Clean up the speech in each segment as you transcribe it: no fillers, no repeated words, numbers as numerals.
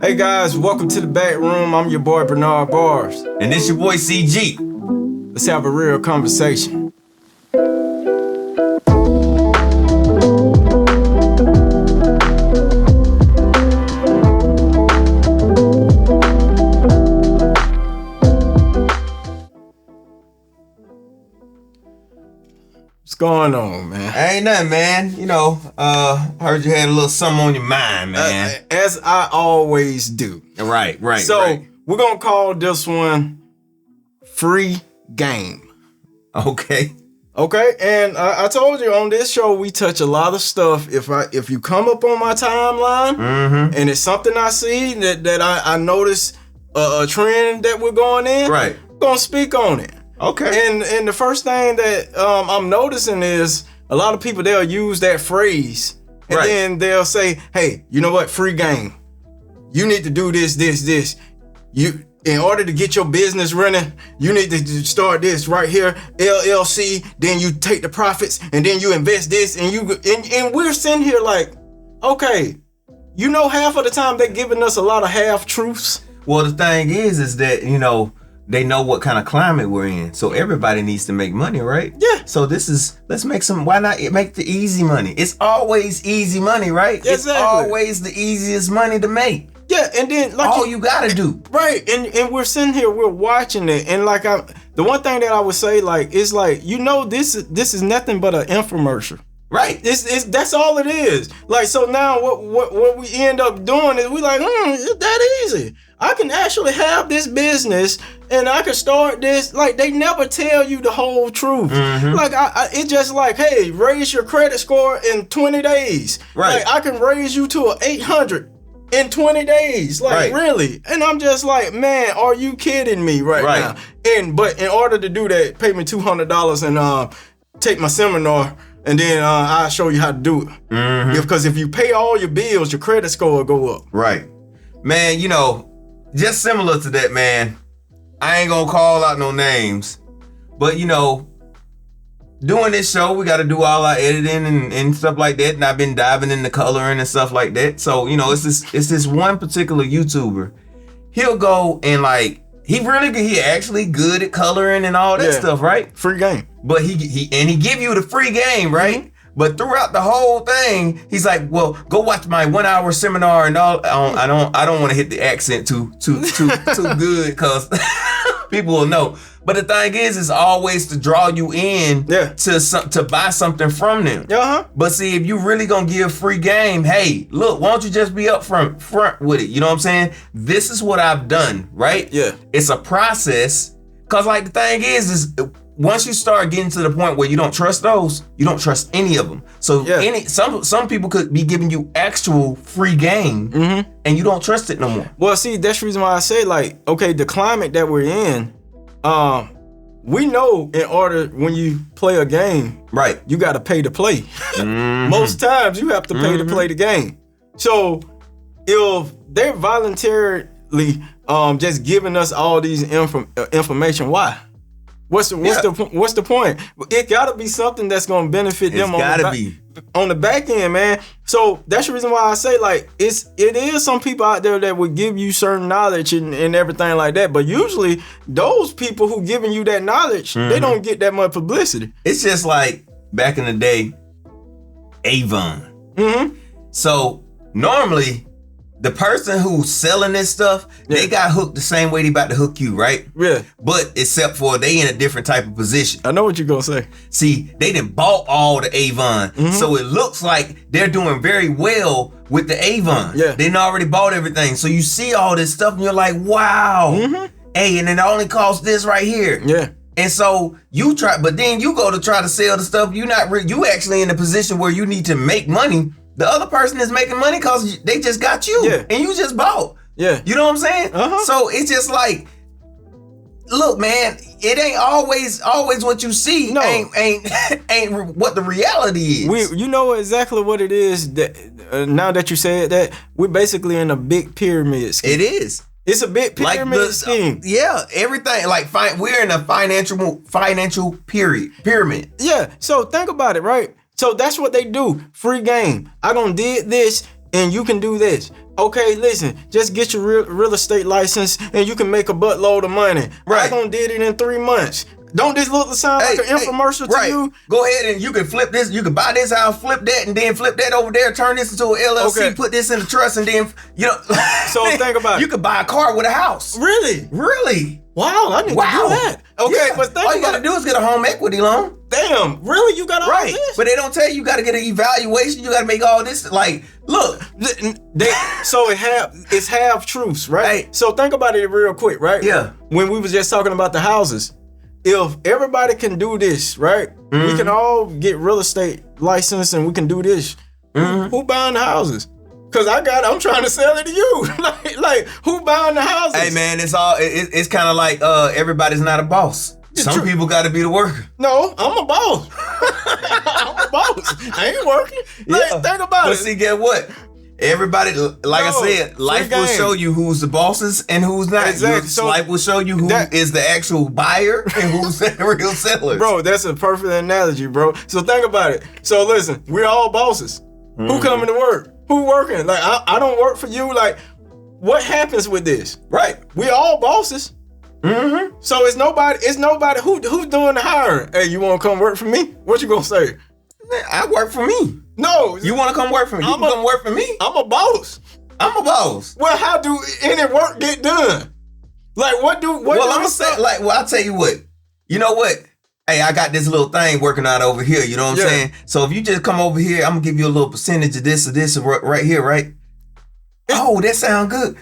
Hey guys, welcome to the Backroom. I'm your boy Bernard Bars. And this your boy CG. Let's have a real conversation. What's going on, man? Ain't nothing, man. You know, heard you had a little something on your mind, man. As I always do. Right. So we're gonna call this one Free Game. Okay. And I told you on this show we touch a lot of stuff. If you come up on my timeline and it's something I see that I notice a trend that we're going in, Right. we're gonna speak on it. Okay. And the first thing that I'm noticing is a lot of people, they'll use that phrase and Right. then they'll say, hey, you know what? Free game. You need to do this. In order to get your business running, you need to start this right here, LLC. Then you take the profits and then you invest this and we're sitting here like, okay, you know, half of the time they're giving us a lot of half truths. Well, the thing is that, you know, they know what kind of climate we're in. So everybody needs to make money, right? Yeah. So let's make why not make the easy money? It's always easy money, right? Exactly. It's always the easiest money to make. Yeah, and then like all you gotta do. Right, and we're sitting here, we're watching it, and like the one thing that I would say, like, is like, you know, this is nothing but an infomercial. Right. It's that's all it is. Like, so now what we end up doing is we like, it's that easy. I can actually have this business and I can start this. Like, they never tell you the whole truth. Like, it's just like, hey, raise your credit score in 20 days. Right. Like, I can raise you to an 800 in 20 days. Like, right. Really? And I'm just like, man, are you kidding me right now? But in order to do that, pay me $200 and take my seminar. And then I'll show you how to do it. Because if you pay all your bills, your credit score will go up. Right. Man, you know, just similar to that, man. I ain't gonna call out no names. But, you know, doing this show, we got to do all our editing and stuff like that. And I've been diving into coloring and stuff like that. So, you know, it's this one particular YouTuber. He'll go and like, he actually good at coloring and all that stuff, right? Free game. But he give you the free game, right? But throughout the whole thing, he's like, well, go watch my 1 hour seminar and all. I don't want to hit the accent too good because people will know. But the thing is, it's always to draw you in to buy something from them. But see, if you really gonna give free game, hey, look, why don't you just be up front with it? You know what I'm saying? This is what I've done, right? Yeah. It's a process. Cause like the thing is once you start getting to the point where you don't trust those, you don't trust any of them. So some people could be giving you actual free game and you don't trust it no more. Well, see, that's the reason why I say, like, okay, the climate that we're in, we know in order when you play a game, right, you got to pay to play. Most times you have to pay to play the game. So if they're voluntarily just giving us all these information, why? What's the point? It gotta be something that's gonna benefit them on the back end, man. So that's the reason why I say, like, it is some people out there that would give you certain knowledge and everything like that. But usually those people who giving you that knowledge, they don't get that much publicity. It's just like back in the day, Avon. So normally the person who's selling this stuff, they got hooked the same way they about to hook you, right? Yeah. But except for they in a different type of position. I know what you're gonna say. See, they done bought all the Avon. So it looks like they're doing very well with the Avon. Yeah. They done already bought everything. So you see all this stuff and you're like, wow. Hey, and it only costs this right here. Yeah. And so you try, but then you go to try to sell the stuff. You actually in a position where you need to make money. The other person is making money because they just got you and you just bought. Yeah. You know what I'm saying? So it's just like, look, man, it ain't always what you see. No. Ain't what the reality is. You know exactly what it is. That now that you said that, we're basically in a big pyramid scheme. It is. It's a big pyramid scheme. Yeah, everything like we're in a financial pyramid. Yeah. So think about it, right? So that's what they do. Free game. I gonna did this. and you can do this. Okay, listen, just get your real estate license and you can make a buttload of money. Right. I gonna did it in 3 months. Don't this look sound like an infomercial to you? Go ahead and you can flip this. You can buy this house, flip that, and then flip that over there. Turn this into an LLC. Put this in the trust, and then So think about it. You could buy a car with a house. Really? Wow, I need to do that. Okay, but think all you gotta do is get a home equity loan. Damn, really? You got all this? But they don't tell you got to get an evaluation. You got to make all this. Like, look, so it's half truths, right? So think about it real quick, right? Yeah. When we was just talking about the houses, if everybody can do this, right? We can all get real estate license and we can do this. Who buying the houses? Cause I'm trying to sell it to you. like who buying the houses? Hey man, it's kind of like everybody's not a boss. Some people got to be the worker. No, I'm a boss. I'm a boss. I ain't working. Think about it. But see, get what? Everybody, like I said, life will show you who's the bosses and who's not. Exactly. So life will show you who is the actual buyer and who's the real seller. Bro, that's a perfect analogy, bro. So think about it. So listen, we're all bosses. Who coming to work? Who working? Like I don't work for you. Like what happens with this? Right? We all bosses. So it's nobody who's doing the hiring. Hey, you want to come work for me? What you gonna say? I work for me. No, you want to come work for me? You can come work for me. I'm a boss. Well, how do any work get done? Like what do? Well, I'm gonna say I'll tell you what. You know what? Hey, I got this little thing working out over here. You know what I'm saying? So if you just come over here, I'm gonna give you a little percentage of this or this right here, right? That sound good.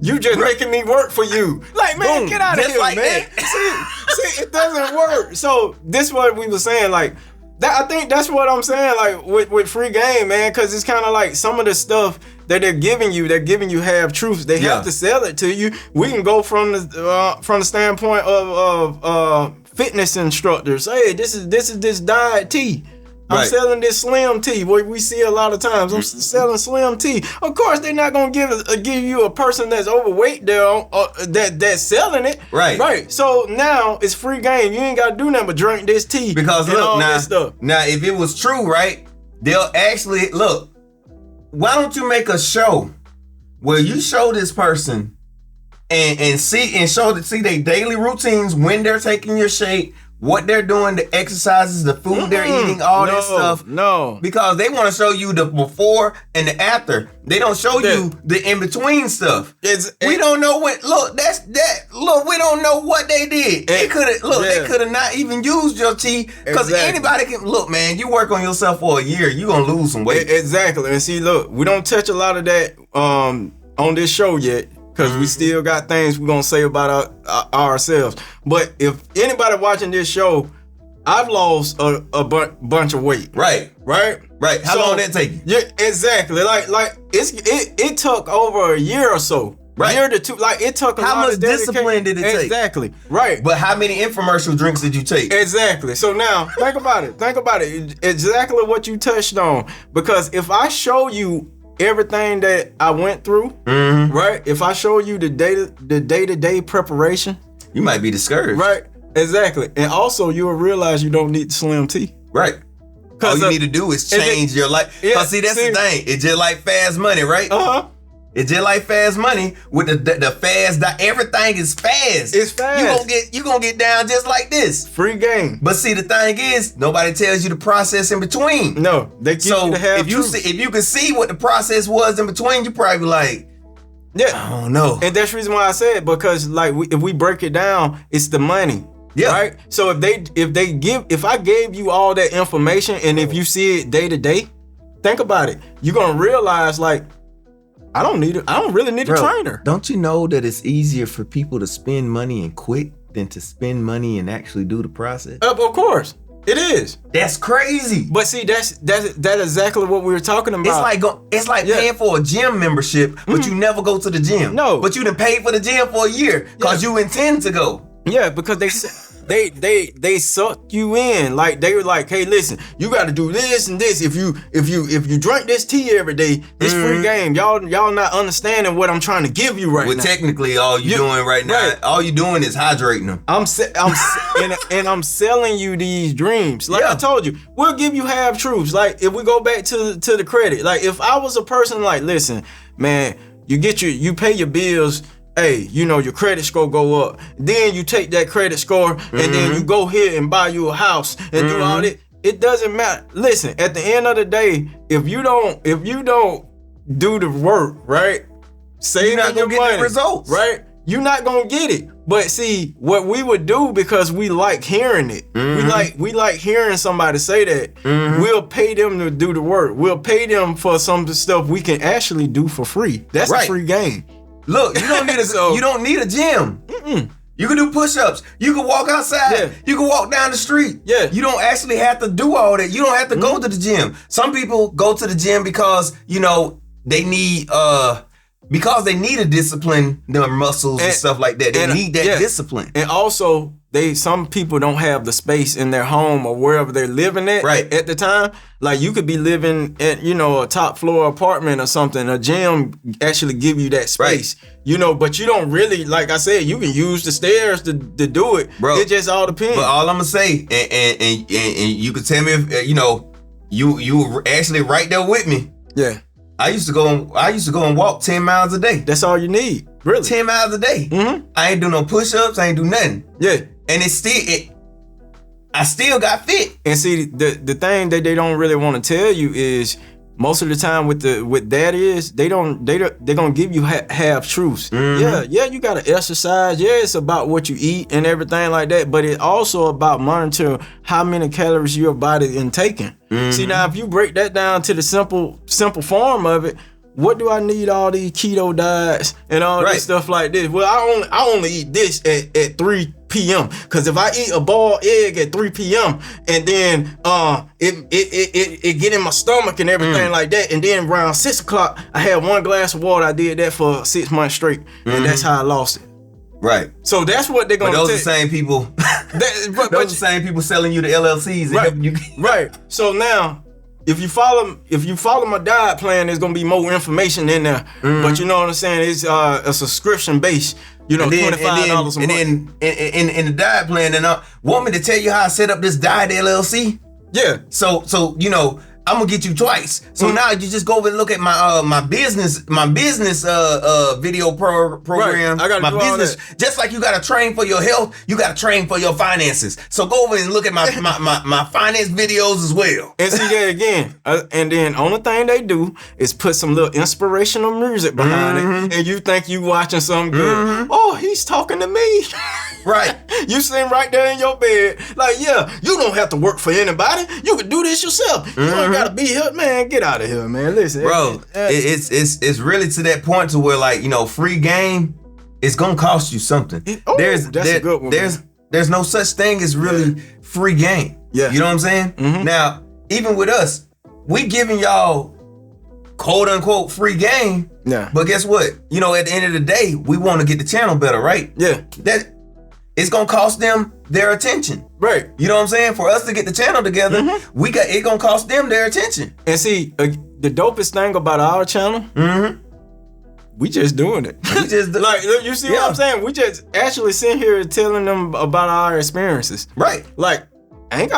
You just making me work for you. Like, man, boom, get out of here, like man. See, it doesn't work. So this is what we were saying, like, that. I think that's what I'm saying, like, with free game, man, because it's kind of like some of the stuff that they're giving you half truths. They have to sell it to you. We can go from the standpoint of fitness instructors. Hey, this is diet tea. I'm selling this slim tea. What we see a lot of times. I'm selling slim tea. Of course, they're not gonna give you a person that's overweight there that's selling it. Right. So now it's free game. You ain't gotta do nothing but drink this tea because and all this stuff. Now, if it was true, right, they'll actually look. Why don't you make a show where you show this person and see their daily routines, when they're taking your shake, what they're doing, the exercises, the food they're eating, all this stuff. No. Because they want to show you the before and the after. They don't show you the in-between stuff. We don't know what, look, we don't know what they did. They could have not even used your tea. Because anybody can, look, man, you work on yourself for a year, you're going to lose some weight. Exactly. And see, look, we don't touch a lot of that on this show yet. Because we still got things we're going to say about ourselves. But if anybody watching this show, I've lost a bunch of weight. Right. How long did that take you? Yeah, exactly. Like it took over a year or so. Right. Year to two. Like it took how much discipline did it take? Exactly. Right. But how many infomercial drinks did you take? Exactly. So now think about it. Exactly what you touched on. Because if I show you everything that I went through, right? If I show you the day-to-day preparation, you might be discouraged. Right? Exactly. And also you'll realize you don't need the slim tea. Right. All you need to do is change your life. Because see, that's the thing. It's just like fast money, right? It's just like fast money with the fast. Everything is fast. It's fast. You gonna get down just like this. Free game. But see, the thing is, nobody tells you the process in between. No, they give you the half truth. If you can see what the process was in between, you probably like, I don't know. And that's the reason why I said, because like if we break it down, it's the money. Yeah. Right. So if I gave you all that information, and if you see it day to day, think about it. You're gonna realize like, I don't really need a trainer. Don't you know that it's easier for people to spend money and quit than to spend money and actually do the process? Of course. It is. That's crazy. But see, that's exactly what we were talking about. It's like paying for a gym membership, but you never go to the gym. No. But you done paid for the gym for a year because you intend to go. Yeah, because they suck you in. Like they were like, hey, listen, you got to do this and this. If you drink this tea every day, this free game. Y'all not understanding what I'm trying to give you right now. Well, technically, all you doing right now, all you doing is hydrating them. I'm selling you these dreams. Like I told you, we'll give you half truths. Like if we go back to the credit, like if I was a person like, listen, man, you pay your bills. Hey, your credit score go up. Then you take that credit score and then you go here and buy you a house and do all that. It doesn't matter. Listen, at the end of the day, if you don't do the work, right? You're not gonna get the results, right? You're not gonna get it. But see, what we would do because we like hearing it. We like hearing somebody say that. We'll pay them to do the work. We'll pay them for some of the stuff we can actually do for free. That's a free game. Look, you don't need you don't need a gym. You can do push-ups. You can walk outside. Yeah. You can walk down the street. Yeah. You don't actually have to do all that. You don't have to go to the gym. Some people go to the gym because they need they need to discipline their muscles and stuff like that. They need that discipline. And also, some people don't have the space in their home or wherever they're living at the time. Like you could be living at a top floor apartment or something. A gym actually give you that space. Right. But you don't really, like I said, you can use the stairs to do it. Bro, it just all depends. But all I'm gonna say, and you can tell me if you were actually right there with me. Yeah. I used to go and walk 10 miles a day. That's all you need, really. 10 miles a day. I ain't do no push-ups. I ain't do nothing. Yeah. And I still got fit. And see, the thing that they don't really want to tell you is most of the time with that is they're gonna give you half truths. Yeah, you gotta exercise. Yeah, it's about what you eat and everything like that, but it's also about monitoring how many calories your body intaking. See, now if you break that down to the simple form of it, what do I need all these keto diets and all this stuff like this? Well, I only eat this at 3 p.m. Because if I eat a boiled egg at 3 p.m. and then it get in my stomach and everything like that, and then around 6 o'clock I had 1 glass of water. I did that for 6 months straight, and that's how I lost it. Right. So that's what they're gonna. But those are the same people. Those are the same people selling you the LLCs. Right. So now, if you follow my diet plan, there's gonna be more information in there. But you know what I'm saying? It's a subscription base. $25 a month. And then in the diet plan, and want me to tell you how I set up this diet LLC? Yeah. So I'm gonna get you twice. So now you just go over and look at my business video program. I gotta my do business. all that. Just like you gotta train for your health, you gotta train for your finances. So go over and look at my finance videos as well. And see that again. And then only thing they do is put some little inspirational music behind it, and you think you watching something good. Oh, he's talking to me. Right. You sitting right there in your bed, like, yeah, you don't have to work for anybody. You can do this yourself. You ain't gotta be here, man. Get out of here, man. Listen, bro. It's really to that point to where, like, free game is gonna cost you something. That's a good one. There's no such thing as really free game. Yeah. You know what I'm saying? Now, even with us, we giving y'all quote unquote free game. Yeah. But guess what? At the end of the day, we want to get the channel better, right? Yeah. That it's gonna cost them their attention. Right. You know what I'm saying? For us to get the channel together, it gonna cost them their attention. And see, the dopest thing about our channel, we just doing it. We just like, you see what I'm saying? We just actually sitting here telling them about our experiences. Right. Like,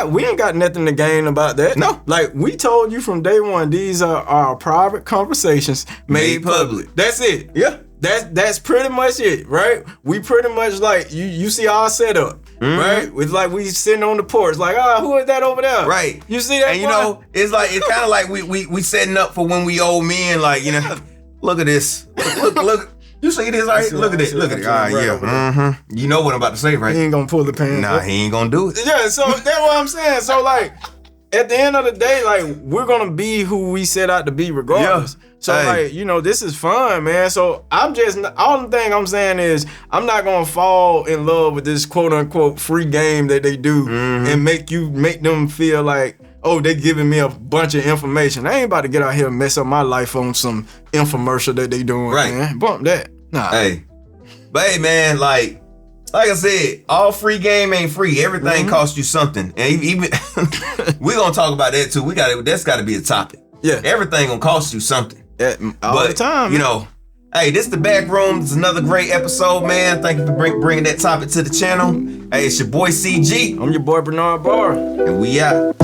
we ain't got nothing to gain about that. No. Like, we told you from day one, these are our private conversations made public. That's it. Yeah. That's pretty much it, right? We pretty much, like, you see our setup, right? It's like we sitting on the porch, like, who is that over there? Right. You see that? And it's kind of like we setting up for when we old men, like, look at this. Look. You see this, right? Look at it. Look at it. All right, yeah. You know what I'm about to say, right? He ain't gonna pull the pants. Nah, he ain't gonna do it. Yeah, so that's what I'm saying. So, like, at the end of the day, like, we're gonna be who we set out to be regardless. Yeah. So, like, this is fun, man. So all the thing I'm saying is I'm not gonna fall in love with this quote unquote free game that they do and make them feel like, oh, they giving me a bunch of information. I ain't about to get out here and mess up my life on some infomercial that they doing. Right. Man. Bump that. Nah. Hey. But hey, man, like, Like I said, all free game ain't free. Everything costs you something, and even we're gonna talk about that too. That's got to be a topic. Yeah, everything gonna cost you something. All the time. You know, hey, this is the Backroom. It's another great episode, man. Thank you for bringing that topic to the channel. Hey, it's your boy CG. I'm your boy Bernard Barr, and we out.